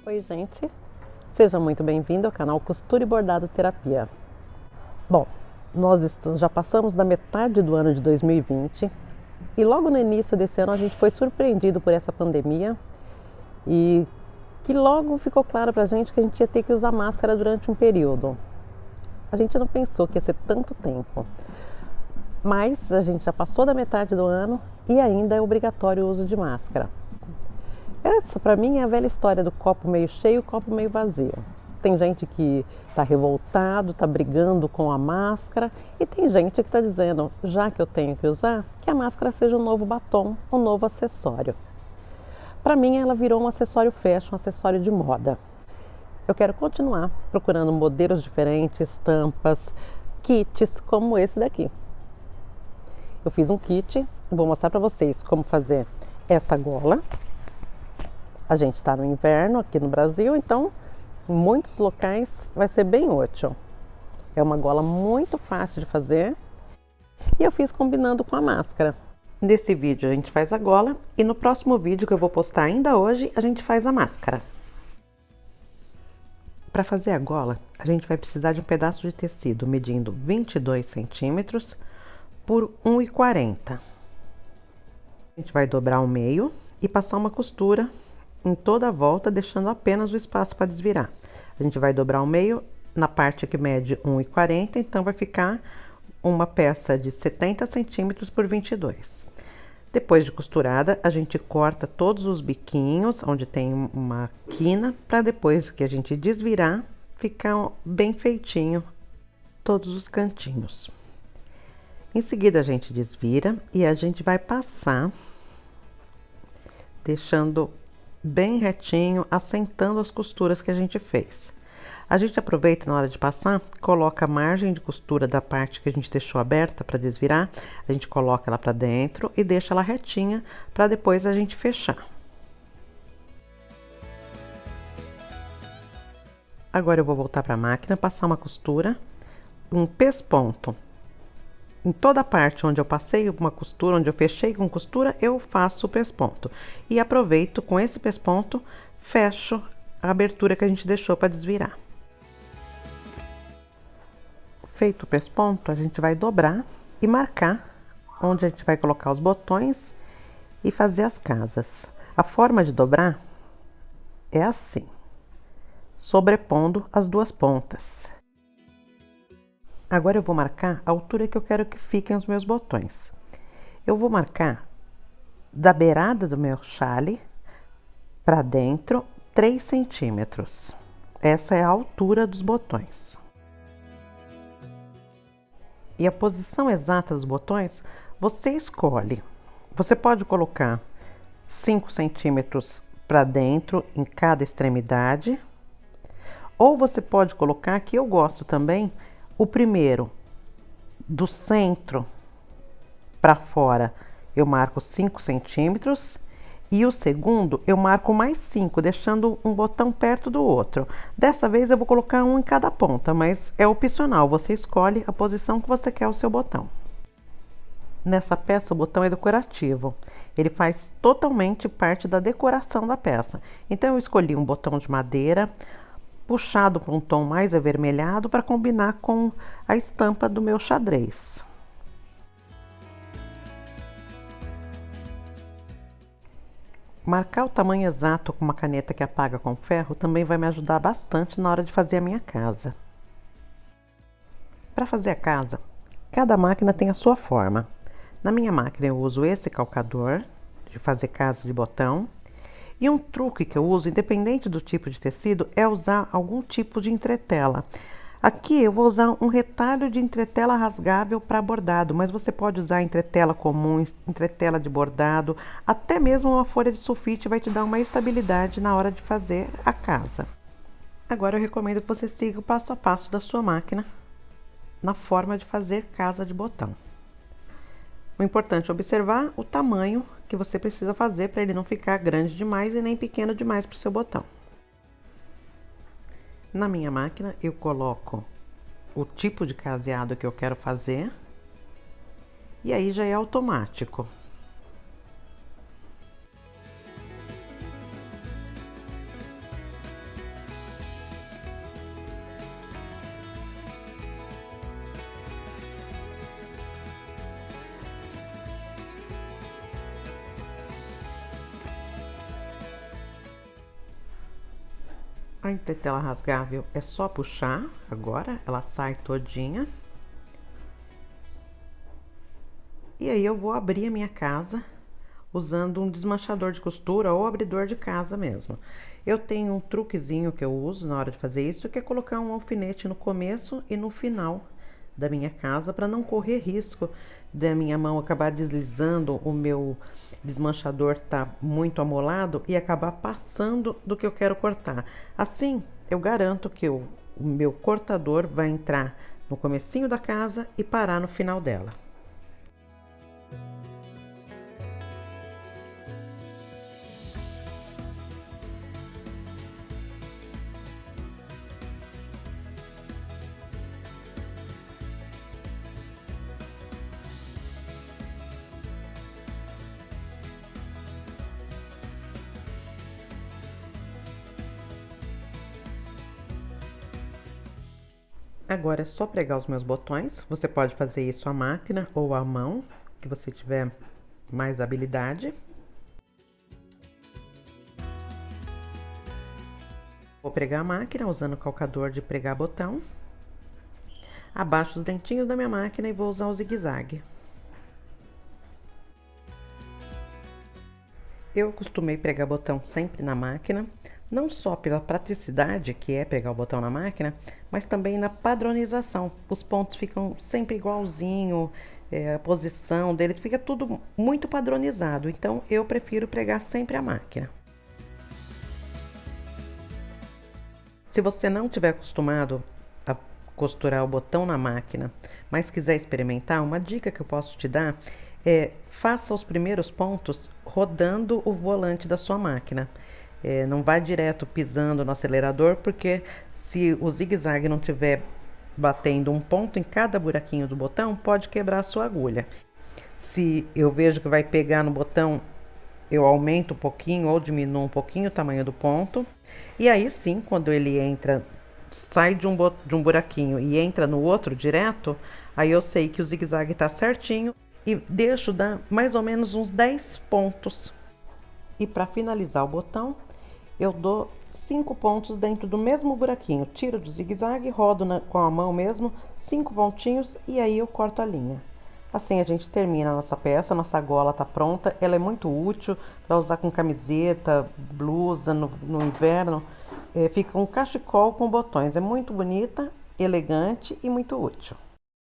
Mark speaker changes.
Speaker 1: Oi, gente, seja muito bem-vindo ao canal Costura e Bordado Terapia. Bom, já passamos da metade do ano de 2020 e logo no início desse ano a gente foi surpreendido por essa pandemia e que logo ficou claro pra gente que a gente ia ter que usar máscara durante um período. A gente não pensou que ia ser tanto tempo, mas a gente já passou da metade do ano e ainda é obrigatório o uso de máscara. Essa, para mim, é a velha história do copo meio cheio e copo meio vazio. Tem gente que está revoltado, está brigando com a máscara e tem gente que está dizendo, já que eu tenho que usar, que a máscara seja um novo batom, um novo acessório. Para mim, ela virou um acessório fashion, um acessório de moda. Eu quero continuar procurando modelos diferentes, estampas, kits como esse daqui. Eu fiz um kit, vou mostrar para vocês como fazer essa gola. A gente está no inverno aqui no Brasil, então em muitos locais vai ser bem útil. É uma gola muito fácil de fazer e eu fiz combinando com a máscara. Nesse vídeo a gente faz a gola e no próximo vídeo que eu vou postar ainda hoje a gente faz a máscara. Para fazer a gola a gente vai precisar de um pedaço de tecido medindo 22 centímetros por 1,40. A gente vai dobrar ao meio e passar uma costura em toda a volta, deixando apenas o espaço para desvirar. A gente vai dobrar ao meio na parte que mede 1,40, então vai ficar uma peça de 70 centímetros por 22. Depois de costurada, a gente corta todos os biquinhos, onde tem uma quina, para depois que a gente desvirar, ficar bem feitinho todos os cantinhos. Em seguida, a gente desvira e a gente vai passar, deixando bem retinho, assentando as costuras que a gente fez. A gente aproveita na hora de passar, coloca a margem de costura da parte que a gente deixou aberta para desvirar, a gente coloca ela para dentro e deixa ela retinha para depois a gente fechar. Agora eu vou voltar para a máquina, passar uma costura, um pesponto. Em toda a parte onde eu passei uma costura, onde eu fechei com costura, eu faço o pesponto. E aproveito com esse pesponto, fecho a abertura que a gente deixou para desvirar. Feito o pesponto, a gente vai dobrar e marcar onde a gente vai colocar os botões e fazer as casas. A forma de dobrar é assim, sobrepondo as duas pontas. Agora eu vou marcar a altura que eu quero que fiquem os meus botões. Eu vou marcar da beirada do meu chale para dentro 3 centímetros. Essa é a altura dos botões. E a posição exata dos botões você escolhe. Você pode colocar 5 centímetros para dentro em cada extremidade. Ou você pode colocar, que eu gosto também, o primeiro, do centro para fora, eu marco 5 centímetros. E o segundo, eu marco mais 5, deixando um botão perto do outro. Dessa vez eu vou colocar um em cada ponta, mas é opcional. Você escolhe a posição que você quer o seu botão. Nessa peça, o botão é decorativo. Ele faz totalmente parte da decoração da peça. Então, eu escolhi um botão de madeira, puxado para um tom mais avermelhado para combinar com a estampa do meu xadrez. Marcar o tamanho exato com uma caneta que apaga com ferro também vai me ajudar bastante na hora de fazer a minha casa. Para fazer a casa, cada máquina tem a sua forma. Na minha máquina eu uso esse calcador de fazer casa de botão. E um truque que eu uso, independente do tipo de tecido, é usar algum tipo de entretela. Aqui eu vou usar um retalho de entretela rasgável para bordado, mas você pode usar entretela comum, entretela de bordado, até mesmo uma folha de sulfite vai te dar uma estabilidade na hora de fazer a casa. Agora eu recomendo que você siga o passo a passo da sua máquina na forma de fazer casa de botão. O importante é observar o tamanho que você precisa fazer para ele não ficar grande demais e nem pequeno demais para o seu botão. Na minha máquina eu coloco o tipo de caseado que eu quero fazer e aí já é automático. A entretela rasgável é só puxar, agora ela sai todinha. E aí eu vou abrir a minha casa usando um desmanchador de costura ou abridor de casa mesmo. Eu tenho um truquezinho que eu uso na hora de fazer isso, que é colocar um alfinete no começo e no final da minha casa, para não correr risco da minha mão acabar deslizando, o meu desmanchador tá muito amolado e acabar passando do que eu quero cortar. Assim, eu garanto que o meu cortador vai entrar no comecinho da casa e parar no final dela. Agora é só pregar os meus botões. Você pode fazer isso à máquina ou à mão, que você tiver mais habilidade. Vou pregar a máquina usando o calcador de pregar botão. Abaixo os dentinhos da minha máquina e vou usar o zigue-zague. Eu costumei pregar botão sempre na máquina, não só pela praticidade que é pregar o botão na máquina, mas também na padronização. Os pontos ficam sempre igualzinho, a posição dele fica tudo muito padronizado, então eu prefiro pregar sempre a máquina. Se você não tiver acostumado a costurar o botão na máquina, mas quiser experimentar, uma dica que eu posso te dar é: faça os primeiros pontos rodando o volante da sua máquina. Não vá direto pisando no acelerador, porque se o zigue-zague não tiver batendo um ponto em cada buraquinho do botão, pode quebrar a sua agulha. Se eu vejo que vai pegar no botão, eu aumento um pouquinho ou diminuo um pouquinho o tamanho do ponto. E aí sim, quando ele entra, sai de um buraquinho e entra no outro direto, aí eu sei que o zigue-zague está certinho e deixo dar mais ou menos uns 10 pontos. E para finalizar o botão, eu dou 5 pontos dentro do mesmo buraquinho. Tiro do zigue-zague, rodo com a mão mesmo, 5 pontinhos e aí eu corto a linha. Assim a gente termina a nossa peça, nossa gola tá pronta. Ela é muito útil para usar com camiseta, blusa no inverno. Fica um cachecol com botões. É muito bonita, elegante e muito útil.